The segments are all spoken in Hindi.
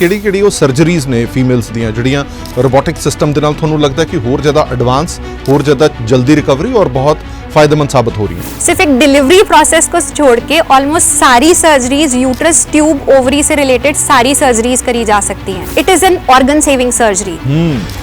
ਕਿਹੜੀ ਉਹ ਸਰਜਰੀਜ਼ ਨੇ ਫੀਮੇਲਸ ਦੀਆਂ ਜਿਹੜੀਆਂ ਰੋਬੋਟਿਕ ਸਿਸਟਮ ਦੇ ਨਾਲ ਤੁਹਾਨੂੰ ਲੱਗਦਾ ਕਿ ਹੋਰ ਜ਼ਿਆਦਾ ਐਡਵਾਂਸ, ਹੋਰ ਜ਼ਿਆਦਾ ਜਲਦੀ ਰਿਕਵਰੀ और बहुत फायदेमंद साबित हो रही है? सिर्फ एक डिलीवरी प्रोसेस को छोड़ के ऑलमोस्ट सारी सर्जरीज, यूट्रस, ट्यूब, ओवरी से रिलेटेड सारी सर्जरीज करी जा सकती हैं. It is an organ saving surgery.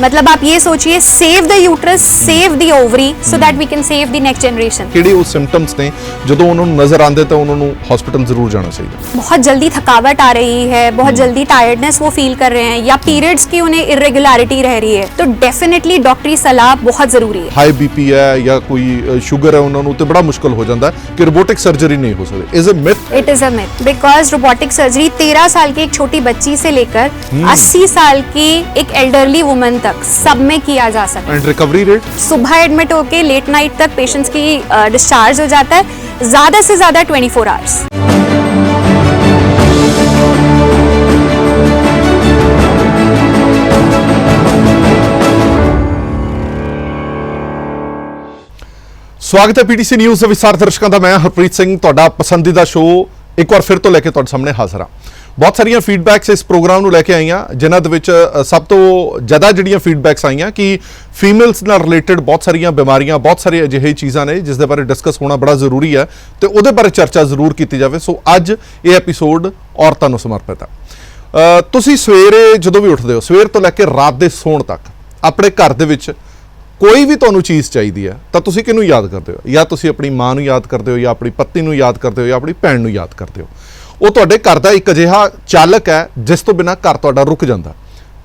मतलब आप ये सोचिए, save the uterus, save the ovary, so that we can save the next generation. ਕਿਹੜੇ ਉਹ ਸਿੰਪਟਮਸ ਨੇ ਜਦੋਂ ਉਹਨਾਂ ਨੂੰ ਨਜ਼ਰ ਆਉਂਦੇ ਤਾਂ ਉਹਨਾਂ ਨੂੰ ਹਸਪੀਟਲ ਜ਼ਰੂਰ ਜਾਣਾ ਚਾਹੀਦਾ? बहुत जल्दी थकावट आ रही है, बहुत जल्दी टायर्डनेस वो फील कर रहे हैं, या पीरियड्स की उन्हें इरेगुलरिटी रह रही है, तो डेफिनेटली डॉक्टरी सलाह बहुत जरूरी है. हाई बीपी है या कोई शुगर है, उन्होंने तो बड़ा मुश्किल हो जाता है कि रोबोटिक सर्जरी नहीं हो सकती. Is a myth? It is a myth, because robotic surgery 13 साल की एक छोटी बच्ची से लेकर 80 साल की एक एल्डरली वुमन तक सब में किया जा सकता है. And recovery rate? सुबह एडमिट होके लेट नाइट तक पेशेंट्स की डिस्चार्ज हो जाता है, ज्यादा से ज्यादा 24 आवर्स. ਸਵਾਗਤ ਹੈ ਪੀਟੀਸੀ ਨਿਊਜ਼ ਦੇ ਵਿਸਥਾਰ ਦਰਸ਼ਕਾਂ ਦਾ। ਮੈਂ ਹਰਪ੍ਰੀਤ ਸਿੰਘ, ਤੁਹਾਡਾ ਪਸੰਦੀਦਾ ਸ਼ੋਅ ਇੱਕ ਵਾਰ ਫਿਰ ਤੋਂ ਲੈ ਕੇ ਤੁਹਾਡੇ ਸਾਹਮਣੇ ਹਾਜ਼ਰ ਹਾਂ। ਬਹੁਤ ਸਾਰੀਆਂ ਫੀਡਬੈਕਸ ਇਸ ਪ੍ਰੋਗਰਾਮ ਨੂੰ ਲੈ ਕੇ ਆਈਆਂ, ਜਿਨ੍ਹਾਂ ਦੇ ਵਿੱਚ ਸਭ ਤੋਂ ਜ਼ਿਆਦਾ ਜਿਹੜੀਆਂ ਫੀਡਬੈਕਸ ਆਈਆਂ ਕਿ ਫੀਮੇਲਸ ਨਾਲ ਰਿਲੇਟਡ ਬਹੁਤ ਸਾਰੀਆਂ ਬਿਮਾਰੀਆਂ, ਬਹੁਤ ਸਾਰੀਆਂ ਅਜਿਹੀ ਚੀਜ਼ਾਂ ਨੇ ਜਿਸ ਦੇ ਬਾਰੇ ਡਿਸਕਸ ਹੋਣਾ ਬੜਾ ਜ਼ਰੂਰੀ ਹੈ ਤੇ ਉਹਦੇ ਬਾਰੇ ਚਰਚਾ ਜ਼ਰੂਰ ਕੀਤੀ ਜਾਵੇ। ਸੋ ਅੱਜ ਇਹ ਐਪੀਸੋਡ ਔਰਤਾਂ ਨੂੰ ਸਮਰਪਿਤ ਹੈ। ਤੁਸੀਂ ਸਵੇਰੇ ਜਦੋਂ ਵੀ ਉੱਠਦੇ ਹੋ, ਸਵੇਰ ਤੋਂ ਲੈ ਕੇ ਰਾਤ ਦੇ ਸੌਣ ਤੱਕ ਆਪਣੇ ਘਰ ਦੇ ਵਿੱਚ ਕੋਈ ਵੀ ਤੁਹਾਨੂੰ ਚੀਜ਼ ਚਾਹੀਦੀ ਹੈ ਤਾਂ ਤੁਸੀਂ ਕਿਹਨੂੰ ਯਾਦ ਕਰਦੇ ਹੋ? ਜਾਂ ਤੁਸੀਂ ਆਪਣੀ ਮਾਂ ਨੂੰ ਯਾਦ ਕਰਦੇ ਹੋ, ਜਾਂ ਆਪਣੀ ਪਤਨੀ ਨੂੰ ਯਾਦ ਕਰਦੇ ਹੋ, ਜਾਂ ਆਪਣੀ ਭੈਣ ਨੂੰ ਯਾਦ ਕਰਦੇ ਹੋ। ਉਹ ਤੁਹਾਡੇ ਘਰ ਦਾ ਇੱਕ ਅਜਿਹਾ ਚਾਲਕ ਹੈ ਜਿਸ ਤੋਂ ਬਿਨਾਂ ਘਰ ਤੁਹਾਡਾ ਰੁਕ ਜਾਂਦਾ।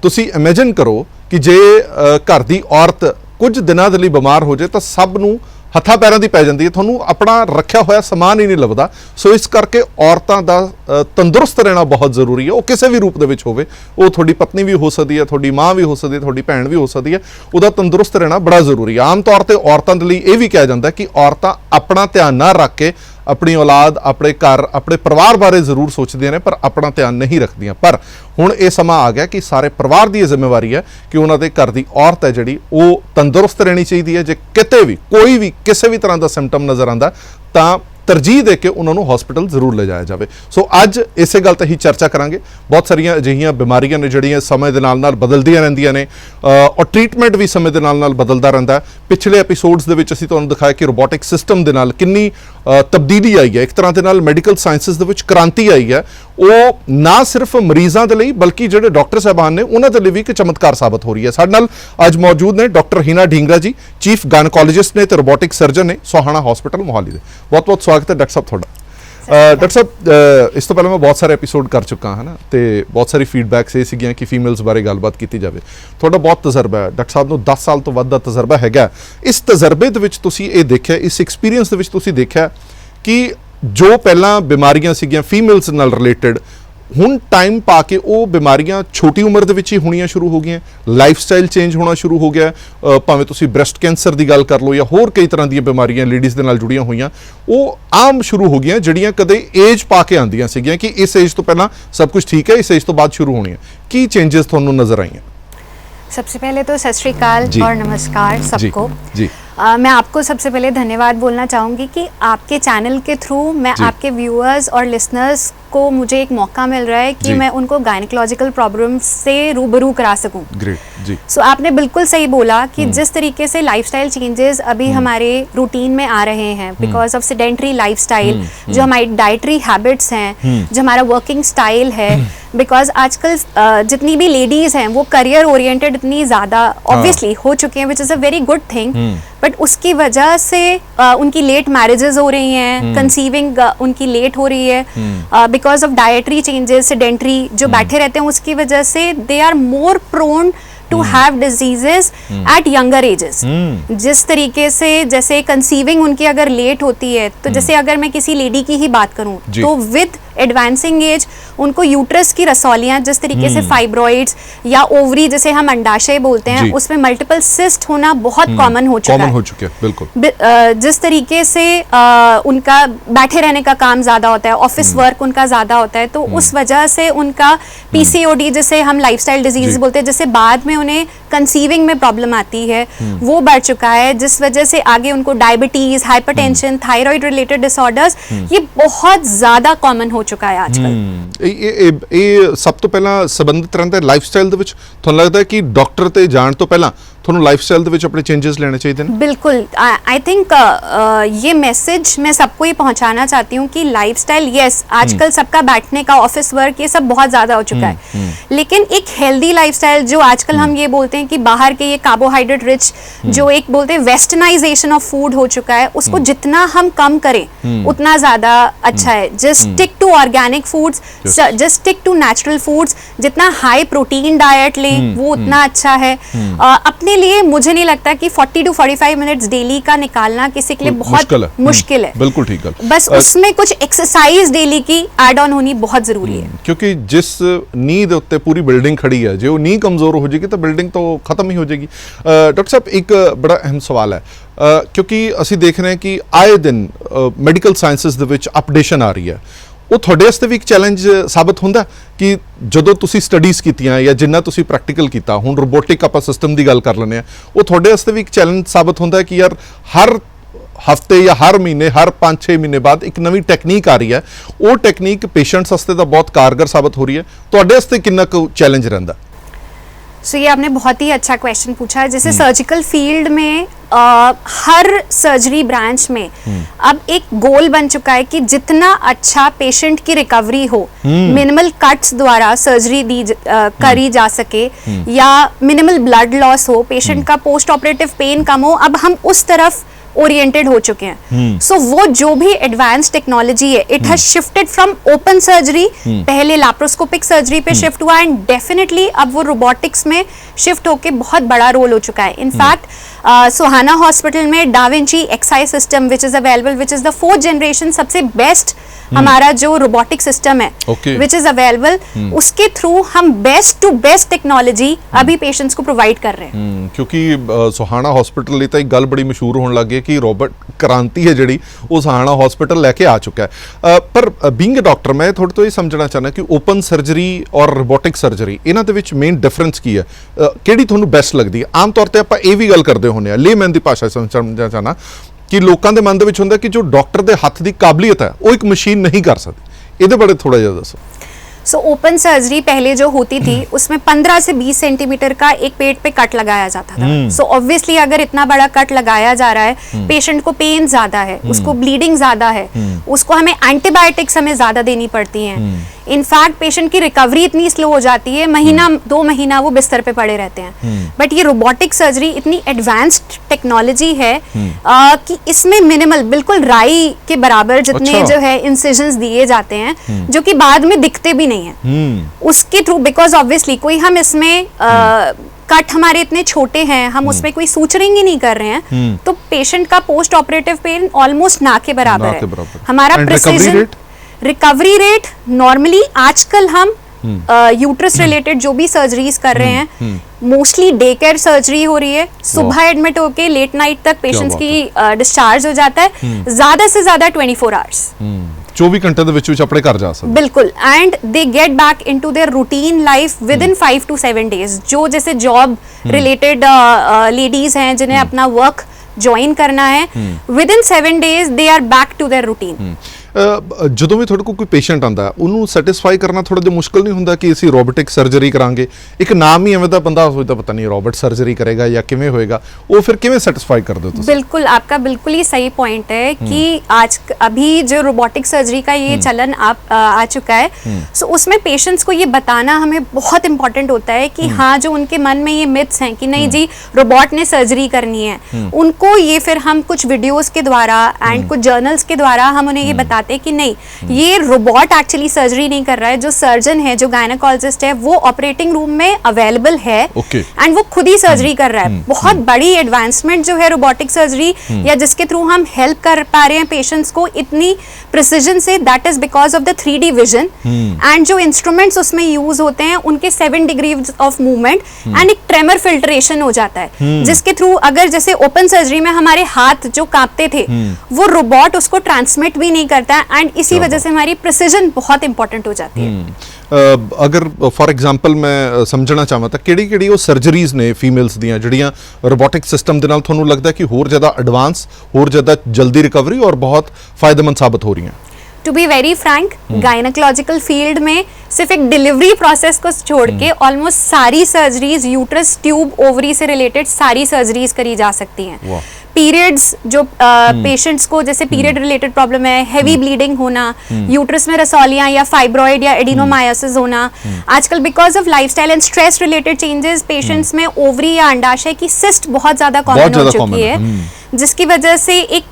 ਤੁਸੀਂ ਇਮੇਜਿਨ ਕਰੋ ਕਿ ਜੇ ਘਰ ਦੀ ਔਰਤ ਕੁਝ ਦਿਨਾਂ ਦੇ ਲਈ ਬਿਮਾਰ ਹੋ ਜਾਏ ਤਾਂ ਸਭ ਨੂੰ ਹੱਥਾਂ ਪੈਰਾਂ ਦੀ ਪੈ ਜਾਂਦੀ ਹੈ, ਤੁਹਾਨੂੰ ਆਪਣਾ ਰੱਖਿਆ ਹੋਇਆ ਸਮਾਨ ਹੀ ਨਹੀਂ ਲੱਭਦਾ। ਸੋ ਇਸ ਕਰਕੇ ਔਰਤਾਂ ਦਾ ਤੰਦਰੁਸਤ ਰਹਿਣਾ ਬਹੁਤ ਜ਼ਰੂਰੀ ਹੈ। ਉਹ ਕਿਸੇ ਵੀ ਰੂਪ ਦੇ ਵਿੱਚ ਹੋਵੇ, ਉਹ ਤੁਹਾਡੀ ਪਤਨੀ ਵੀ ਹੋ ਸਕਦੀ ਹੈ, ਤੁਹਾਡੀ ਮਾਂ ਵੀ ਹੋ ਸਕਦੀ ਹੈ, ਤੁਹਾਡੀ ਭੈਣ ਵੀ ਹੋ ਸਕਦੀ ਹੈ। ਉਹਦਾ ਤੰਦਰੁਸਤ ਰਹਿਣਾ ਬੜਾ ਜ਼ਰੂਰੀ ਹੈ। ਆਮ ਤੌਰ ਤੇ ਔਰਤਾਂ ਦੇ ਲਈ ਇਹ ਵੀ ਕਿਹਾ ਜਾਂਦਾ ਕਿ ਔਰਤਾਂ ਆਪਣਾ ਧਿਆਨ ਨਾ ਰੱਖ ਕੇ ਆਪਣੀ ਔਲਾਦ, ਆਪਣੇ ਘਰ, ਆਪਣੇ ਪਰਿਵਾਰ ਬਾਰੇ ਜ਼ਰੂਰ ਸੋਚਦੀਆਂ ਨੇ, ਪਰ ਆਪਣਾ ਧਿਆਨ ਨਹੀਂ ਰੱਖਦੀਆਂ। ਪਰ ਹੁਣ ਇਹ ਸਮਾਂ ਆ ਗਿਆ ਕਿ ਸਾਰੇ ਪਰਿਵਾਰ ਦੀ ਇਹ ਜ਼ਿੰਮੇਵਾਰੀ ਹੈ ਕਿ ਉਹਨਾਂ ਦੇ ਘਰ ਦੀ ਔਰਤ ਹੈ ਜਿਹੜੀ ਉਹ ਤੰਦਰੁਸਤ ਰਹਿਣੀ ਚਾਹੀਦੀ ਹੈ। ਜੇ ਕਿਤੇ ਵੀ ਕੋਈ ਵੀ ਕਿਸੇ ਵੀ ਤਰ੍ਹਾਂ ਦਾ ਸਿੰਪਟਮ ਨਜ਼ਰ ਆਉਂਦਾ ਤਾਂ ਤਰਜੀਹ ਦੇ ਕੇ ਉਹਨਾਂ ਨੂੰ ਹਸਪੀਟਲ ਜ਼ਰੂਰ ਲਿਜਾਇਆ ਜਾਵੇ। ਸੋ ਅੱਜ ਇਸੇ ਗੱਲ ਤੇ ਹੀ ਚਰਚਾ ਕਰਾਂਗੇ। ਬਹੁਤ ਸਾਰੀਆਂ ਅਜਿਹੀਆਂ ਬਿਮਾਰੀਆਂ ਨੇ ਜਿਹੜੀਆਂ ਸਮੇਂ ਦੇ ਨਾਲ ਨਾਲ ਬਦਲਦੀਆਂ ਰਹਿੰਦੀਆਂ ਨੇ ਔਰ ਟ੍ਰੀਟਮੈਂਟ ਵੀ ਸਮੇਂ ਦੇ ਨਾਲ ਨਾਲ ਬਦਲਦਾ ਰਹਿੰਦਾ ਹੈ। ਪਿਛਲੇ ਐਪੀਸੋਡਸ ਦੇ ਵਿੱਚ ਅਸੀਂ ਤੁਹਾਨੂੰ ਦਿਖਾਇਆ ਕਿ ਰੋਬੋਟਿਕ ਸਿਸਟਮ ਦੇ ਨਾਲ ਕਿੰਨੀ ਤਬਦੀਲੀ ਆਈ ਹੈ। ਇੱਕ ਤਰ੍ਹਾਂ ਦੇ ਨਾਲ ਮੈਡੀਕਲ ਸਾਇੰਸਿਸ ਦੇ ਵਿੱਚ ਕ੍ਰਾਂਤੀ ਆਈ ਹੈ। ਉਹ ਨਾ ਸਿਰਫ ਮਰੀਜ਼ਾਂ ਦੇ ਲਈ ਬਲਕਿ ਜਿਹੜੇ ਡਾਕਟਰ ਸਾਹਿਬਾਨ ਨੇ ਉਹਨਾਂ ਦੇ ਲਈ ਵੀ ਇੱਕ ਚਮਤਕਾਰ ਸਾਬਤ ਹੋ ਰਹੀ ਹੈ। ਸਾਡੇ ਨਾਲ ਅੱਜ ਮੌਜੂਦ ਨੇ ਡਾਕਟਰ ਹੀਨਾ ਢੀਂਗਰਾ ਜੀ, ਚੀਫ ਗਾਇਨੋਕੋਲੋਜਿਸਟ ਨੇ ਤੇ ਰੋਬੋਟਿਕ ਸਰਜਨ ਨੇ ਸੋਹਾਣਾ ਹਸਪੀਟਲ ਮੋਹਾਲੀ ਦੇ। ਬਹੁਤ ਬਹੁਤ ਸਵਾਗਤ ਹੈ ਡਾਕਟਰ ਸਾਹਿਬ ਤੁਹਾਡਾ। ਡਾਕਟਰ ਸਾਹਿਬ, ਇਸ ਤੋਂ ਪਹਿਲਾਂ ਮੈਂ ਬਹੁਤ ਸਾਰੇ ਐਪੀਸੋਡ ਕਰ ਚੁੱਕਾ ਹਾਂ ਨਾ, ਤੇ ਬਹੁਤ ਸਾਰੀ ਫੀਡਬੈਕਸ ਇਹ ਸੀਗੀਆਂ ਕਿ ਫੀਮੇਲਸ ਬਾਰੇ ਗੱਲਬਾਤ ਕੀਤੀ ਜਾਵੇ। ਤੁਹਾਡਾ ਬਹੁਤ ਤਜਰਬਾ ਹੈ, ਡਾਕਟਰ ਸਾਹਿਬ ਨੂੰ 10 ਸਾਲ ਤੋਂ ਵੱਧ ਦਾ ਤਜਰਬਾ ਹੈਗਾ। ਇਸ ਤਜਰਬੇ ਦੇ ਵਿੱਚ ਤੁਸੀਂ ਇਹ ਦੇਖਿਆ, ਇਸ ਐਕਸਪੀਰੀਅੰਸ ਦੇ ਵਿੱਚ ਤੁਸੀਂ ਦੇਖਿਆ ਕਿ ਜੋ ਪਹਿਲਾਂ ਬਿਮਾਰੀਆਂ ਸੀਗੀਆਂ ਫੀਮੇਲਸ ਨਾਲ ਰਿਲੇਟਡ, ਹੁਣ ਟਾਈਮ ਪਾ ਕੇ ਉਹ ਬਿਮਾਰੀਆਂ ਛੋਟੀ ਉਮਰ ਦੇ ਵਿੱਚ ਹੀ ਹੋਣੀਆਂ ਸ਼ੁਰੂ ਹੋ ਗਈਆਂ, ਲਾਈਫ ਸਟਾਈਲ ਚੇਂਜ ਹੋਣਾ ਸ਼ੁਰੂ ਹੋ ਗਿਆ। ਭਾਵੇਂ ਤੁਸੀਂ ਬ੍ਰੈਸਟ ਕੈਂਸਰ ਦੀ ਗੱਲ ਕਰ ਲਓ ਜਾਂ ਹੋਰ ਕਈ ਤਰ੍ਹਾਂ ਦੀਆਂ ਬਿਮਾਰੀਆਂ ਲੇਡੀਜ਼ ਦੇ ਨਾਲ ਜੁੜੀਆਂ ਹੋਈਆਂ, ਉਹ ਆਮ ਸ਼ੁਰੂ ਹੋ ਗਈਆਂ ਜਿਹੜੀਆਂ ਕਦੇ ਏਜ ਪਾ ਕੇ ਆਉਂਦੀਆਂ ਸੀਗੀਆਂ ਕਿ ਇਸ ਏਜ ਤੋਂ ਪਹਿਲਾਂ ਸਭ ਕੁਝ ਠੀਕ ਹੈ, ਇਸ ਏਜ ਤੋਂ ਬਾਅਦ ਸ਼ੁਰੂ ਹੋਣੀਆਂ। ਕੀ ਚੇਂजेस ਤੁਹਾਨੂੰ ਨਜ਼ਰ ਆਈਆਂ? सबसे पहले तो सत श्री अकाल और नमस्कार सबको। जी। मैं आपको सबसे पहले धन्यवाद बोलना चाहूँगी कि आपके चैनल के थ्रू मैं आपके व्यूअर्स और लिसनर्स को मुझे एक मौका मिल रहा है कि मैं उनको गायनिकोलॉजिकल प्रॉब्लम्स से रूबरू करा सकूँ। ग्रेट जी। सो आपने बिल्कुल सही बोला कि जिस तरीके से लाइफस्टाइल चेंजेस अभी हमारे रूटीन में आ रहे हैं बिकॉज ऑफ सेडेंटरी लाइफस्टाइल, जो हमारी डाइटरी हैबिट्स हैं, जो हमारा वर्किंग स्टाइल है, बिकॉज आजकल जितनी भी लेडीज हैं वो करियर ओरिएंटेड इतनी ज़्यादा ऑब्वियसली हो चुकी हैं, which is a very good thing. But उसकी वजह से उनकी लेट मैरिजेस हो रही हैं, कंसीविंग उनकी लेट हो रही है because of dietary changes, sedentary जो बैठे रहते हैं उसकी वजह से they are more prone to have diseases at younger ages. जिस तरीके से जैसे कंसीविंग उनकी अगर लेट होती है तो जैसे अगर मैं किसी लेडी की ही बात करूं तो विद एडवांसिंग एज उनको यूट्रस की रसौलियां, जिस तरीके से फाइब्रॉइड्स या ओवरी जिसे हम अंडाशय बोलते हैं, उसमें मल्टीपल सिस्ट होना बहुत कॉमन हो चुका है। बिल्कुल। जिस तरीके से उनका बैठे रहने का काम ज्यादा होता है, ऑफिस वर्क उनका ज्यादा होता है, तो उस वजह से उनका पीसीओडी जिसे हम लाइफस्टाइल डिजीज बोलते हैं, जिससे बाद में उन्हें कंसीविंग में प्रॉब्लम आती है, वो बढ़ चुका है, जिस वजह से आगे उनको diabetes, hypertension, thyroid related disorders ये बहुत ज्यादा कॉमन हो ਹੋ ਚੁੱਕਾ ਹੈ ਅੱਜਕੱਲ। ਇਹ ਸਭ ਤੋਂ ਪਹਿਲਾਂ ਸੰਬੰਧਿਤ ਰਹਿੰਦਾ ਲਾਈਫਸਟਾਈਲ ਦੇ ਵਿੱਚ। ਤੁਹਾਨੂੰ ਲੱਗਦਾ ਹੈ ਕਿ ਡਾਕਟਰ ਤੇ ਜਾਣ ਤੋਂ ਪਹਿਲਾਂ ਤੁਹਾਨੂੰ ਲਾइफस्टाइल ਦੇ ਵਿੱਚ ਆਪਣੇ चेंजेस लेने चाहिए ने? बिल्कुल, आई थिंक ये मैसेज मैं सबको ही पहुंचाना चाहती हूँ कि लाइफस्टाइल, यस आजकल सबका बैठने का, ऑफिस वर्क, ये सब बहुत ज़्यादा हो चुका है, लेकिन एक हेल्दी लाइफस्टाइल जो आजकल हम ये बोलते हैं कि बाहर के ये कार्बोहाइड्रेट रिच जो एक बोलते हैं वेस्टर्नाइजेशन ऑफ फूड हो चुका है, उसको जितना हम कम करें उतना ज़्यादा अच्छा है। Just stick to organic foods, just stick to natural foods, जितना हाई प्रोटीन डाइट लें वो उतना अच्छा है। अपने लिए मुझे नहीं लगता कि 40 to 45 मिनट्स डेली का निकालना किसी के लिए बहुत मुश्किल है। बिल्कुल ठीक है। बस उसमें कुछ एक्सरसाइज डेली की ऐड ऑन होनी बहुत जरूरी है, क्योंकि जिस नींह ਦੇ ਉੱਤੇ पूरी बिल्डिंग खड़ी है, जो नींह कमजोर हो जाएगी तो बिल्डिंग तो खत्म ही हो जाएगी। डॉक्टर साहब, एक बड़ा अहम सवाल है, क्योंकि ਅਸੀਂ देख रहे हैं कि आए दिन मैडिकल साइंसिस ਦੇ ਵਿੱਚ अपडेशन आ रही है, ਉਹ ਤੁਹਾਡੇ ਵਾਸਤੇ ਵੀ ਇੱਕ ਚੈਲੰਜ ਸਾਬਤ ਹੁੰਦਾ ਕਿ ਜਦੋਂ ਤੁਸੀਂ ਸਟੱਡੀਜ਼ ਕੀਤੀਆਂ ਜਾਂ ਜਿੰਨਾ ਤੁਸੀਂ ਪ੍ਰੈਕਟੀਕਲ ਕੀਤਾ, ਹੁਣ ਰੋਬੋਟਿਕ ਆਪਾਂ ਸਿਸਟਮ ਦੀ ਗੱਲ ਕਰ ਲੈਂਦੇ ਆ, ਉਹ ਤੁਹਾਡੇ ਵਾਸਤੇ ਵੀ ਇੱਕ ਚੈਲੰਜ ਸਾਬਤ ਹੁੰਦਾ ਕਿ ਯਾਰ ਹਰ ਹਫਤੇ ਜਾਂ ਹਰ ਮਹੀਨੇ, ਹਰ 5-6 ਮਹੀਨੇ ਬਾਅਦ ਇੱਕ ਨਵੀਂ ਟੈਕਨੀਕ ਆ ਰਹੀ ਹੈ, ਉਹ ਟੈਕਨੀਕ ਪੇਸ਼ੈਂਟਸ ਵਾਸਤੇ ਤਾਂ ਬਹੁਤ ਕਾਰਗਰ ਸਾਬਤ ਹੋ ਰਹੀ ਹੈ, ਤੁਹਾਡੇ ਵਾਸਤੇ ਕਿੰਨਾ ਕੁ ਚੈਲੰਜ ਰਹਿੰਦਾ? सो ये आपने बहुत ही अच्छा क्वेश्चन पूछा है। जैसे सर्जिकल फील्ड में हर सर्जरी ब्रांच में अब एक गोल बन चुका है कि जितना अच्छा पेशेंट की रिकवरी हो, मिनिमल कट्स द्वारा सर्जरी करी जा सके, या मिनिमल ब्लड लॉस हो, पेशेंट का पोस्ट ऑपरेटिव पेन कम हो, अब हम उस तरफ ओरिएंटेड हो चुके हैं। सो वो जो भी एडवांस टेक्नोलॉजी है, it has shifted from open surgery, पहले लैप्रोस्कोपिक सर्जरी पे शिफ्ट हुआ, एंड डेफिनेटली अब वो रोबोटिक्स में शिफ्ट होके बहुत बड़ा रोल हो चुका है। इनफैक्ट सोहाना हॉस्पिटल में da Vinci XI system which is available, which is the 4th generation सबसे बेस्ट हमारा जो रोबोटिक सिस्टम है, विच इज अवेलेबल, उसके थ्रू हम बेस्ट टू बेस्ट टेक्नोलॉजी अभी पेशेंट्स को प्रोवाइड कर रहे हैं। क्योंकि सोहाना हॉस्पिटल ਲਈ ਤਾਂ ਇੱਕ ਗੱਲ ਬੜੀ ਮਸ਼ਹੂਰ ਹੋਣ ਲੱਗ ਗਈ ਕਿ ਰੋਬੋਟ ਕ੍ਰਾਂਤੀ ਹੈ ਜਿਹੜੀ ਉਹ ਸਹਾਣਾ ਹਸਪੀਟਲ ਲੈ ਕੇ ਆ ਚੁੱਕਾ ਹੈ। ਪਰ ਬੀਇੰਗ ਅ ਡਾਕਟਰ ਮੈਂ ਤੁਹਾਡੇ ਤੋਂ ਇਹ ਸਮਝਣਾ ਚਾਹੁੰਦਾ ਕਿ ਓਪਨ ਸਰਜਰੀ ਔਰ ਰੋਬੋਟਿਕ ਸਰਜਰੀ, ਇਹਨਾਂ ਦੇ ਵਿੱਚ ਮੇਨ ਡਿਫਰੈਂਸ ਕੀ ਹੈ, ਕਿਹੜੀ ਤੁਹਾਨੂੰ ਬੈਸਟ ਲੱਗਦੀ ਹੈ? ਆਮ ਤੌਰ ਤੇ ਆਪਾਂ ਇਹ ਵੀ ਗੱਲ ਕਰਦੇ ਹੁੰਦੇ ਆ, ਲੇਮੈਨ ਦੀ ਭਾਸ਼ਾ ਸਮਝਣਾ ਚਾਹਨਾ ਕਿ ਲੋਕਾਂ ਦੇ ਮਨ ਦੇ ਵਿੱਚ ਹੁੰਦਾ ਕਿ ਜੋ ਡਾਕਟਰ ਦੇ ਹੱਥ ਦੀ ਕਾਬਲੀਅਤ ਹੈ ਉਹ ਇੱਕ ਮਸ਼ੀਨ ਨਹੀਂ ਕਰ ਸਕਦੀ। ਇਹਦੇ ਬਾਰੇ ਥੋੜਾ ਜਿਹਾ ਦੱਸੋ। सो ओपन सर्जरी पहले जो होती थी उसमें 15 से 20 सेंटीमीटर का एक पेट पे कट लगाया जाता था। सो ऑब्वियसली अगर इतना बड़ा कट लगाया जा रहा है, पेशेंट को पेन ज्यादा है, उसको ब्लीडिंग ज्यादा है, उसको हमें एंटीबायोटिक्स हमें ज्यादा देनी पड़ती हैं। इनफैक्ट पेशेंट की रिकवरी इतनी स्लो हो जाती है, महीना 2 महीना वो बिस्तर पे पड़े रहते हैं। बट ये रोबोटिक सर्जरी इतनी एडवांस्ड टेक्नोलॉजी है कि इसमें मिनिमल, बिल्कुल राई के बराबर जितने जो है इंसिजन्स दिए जाते हैं, जो कि बाद में दिखते भी नहीं है उसके थ्रू, बिकॉज ऑब्वियसली कोई हम इसमें कट हमारे इतने छोटे हैं, हम उसमें कोई सूचरिंग ही नहीं कर रहे हैं, तो पेशेंट का पोस्ट ऑपरेटिव पेन ऑलमोस्ट ना के बराबर है। हमारा प्रिसीजन रिकवरी रेट नॉर्मली आजकल हम यूट्रस रिलेटेड जो भी सर्जरीज कर रहे हैं, मोस्टली डे केयर सर्जरी हो रही है, सुबह एडमिट होके लेट नाइट तक पेशेंट्स की डिस्चार्ज हो जाता है, ज्यादा से ज्यादा 24 आवर्स, 24 घंटे ਦੇ ਵਿੱਚ ਆਪਣੇ ਘਰ ਜਾ ਸਕਦੇ। बिल्कुल, and they get back into their routine life with in 5 to 7 days. जो जैसे जॉब रिलेटेड लेडीज हैं जिन्हें अपना वर्क ज्वाइन करना है, within 7 days they are back to their routine. ਜਦੋਂ ਵੀ ਤੁਹਾਡੇ ਕੋਲ ਕੋਈ ਪੇਸ਼ੈਂਟ ਆਂਦਾ ਉਹਨੂੰ ਸੈਟੀਸਫਾਈ ਕਰਨਾ ਥੋੜਾ ਜਿਹਾ ਮੁਸ਼ਕਲ ਨਹੀਂ ਹੁੰਦਾ ਕਿ ਅਸੀਂ ਰੋਬੋਟਿਕ ਸਰਜਰੀ ਕਰਾਂਗੇ? ਇੱਕ ਨਾਮ ਹੀ ਐਵੇਂ ਦਾ ਬੰਦਾ ਸੋਚਦਾ ਪਤਾ ਨਹੀਂ ਰੋਬੋਟ ਸਰਜਰੀ करेगा या किਵੇਂ होएगा, वो फिर किਵੇਂ सेटिस्फाई कर दो तुम? बिल्कुल, आपका बिल्कुल ही सही पॉइंट है कि आज अभी जो रोबोटिक सर्जरी का ये चलन आ चुका है, सो उसमें पेशेंट्स को ये बताना हमें बहुत इंपॉर्टेंट होता है कि हाँ, जो उनके मन में ये मिथ्स हैं कि नहीं जी रोबोट ने सर्जरी करनी है, उनको ये फिर हम कुछ वीडियोस के द्वारा एंड कुछ जर्नल्स के द्वारा हम उन्हें ये बताते कि नहीं, ये रोबोट एक्चुअली सर्जरी नहीं कर रहा है, जो सर्जन है, जो गायनेकोलॉजिस्ट है, वो ऑपरेटिंग रूम में अवेलेबल है एंड वो खुद ही सर्जरी कर रहा है। बहुत बड़ी एडवांसमेंट जो है रोबोटिक सर्जरी या जिसके थ्रू हम हेल्प कर पा रहे हैं पेशेंट्स को इतनी प्रिसीजन से, that is because of the 3D vision and जो इंस्ट्रूमेंट्स उसमें यूज होते हैं उनके 7 डिग्रीज ऑफ मूवमेंट एंड एक ट्रेमर फिल्ट्रेशन हो जाता है, जिसके थ्रू अगर जैसे ओपन सर्जरी में हमारे हाथ जो कांपते थे वो रोबोट उसको ट्रांसमिट भी नहीं करता है, एंड इसी वजह से हमारी प्रिसीजन बहुत इंपॉर्टेंट हो जाती है। अगर फॉर एग्जांपल मैं समझना चाਹਾਂ ਤਾਂ ਕਿਹੜੀ ਉਹ ਸਰਜਰੀਜ਼ ਨੇ ਫੀਮੇਲਸ ਦੀਆਂ ਜਿਹੜੀਆਂ ਰੋਬੋਟਿਕ ਸਿਸਟਮ ਦੇ ਨਾਲ ਤੁਹਾਨੂੰ ਲੱਗਦਾ ਕਿ ਹੋਰ ਜ਼ਿਆਦਾ ਐਡਵਾਂਸ, ਹੋਰ ਜ਼ਿਆਦਾ ਜਲਦੀ ਰਿਕਵਰੀ ਔਰ ਬਹੁਤ ਫਾਇਦੇਮੰਦ ਸਾਬਤ ਹੋ ਰਹੀਆਂ? To be very frank, gynaecological field में सिर्फ एक डिलीवरी प्रोसेस को छोड़ के ऑलमोस्ट सारी सर्जरीज, यूट्रस, ट्यूब, ओवरी से रिलेटेड सारी सर्जरीज करी जा सकती हैं। पीरियड्स जो पेशेंट्स को जैसे पीरियड रिलेटेड प्रॉब्लम है, हेवी ब्लीडिंग होना, यूट्रस में रसौलियां या फाइब्रॉइड या एडिनोमायोसिस होना, आजकल because of lifestyle and stress related changes patients में ओवरी या अंडाशय की सिस्ट बहुत ज्यादा कॉमन हो चुकी है, जिसकी वजह से एक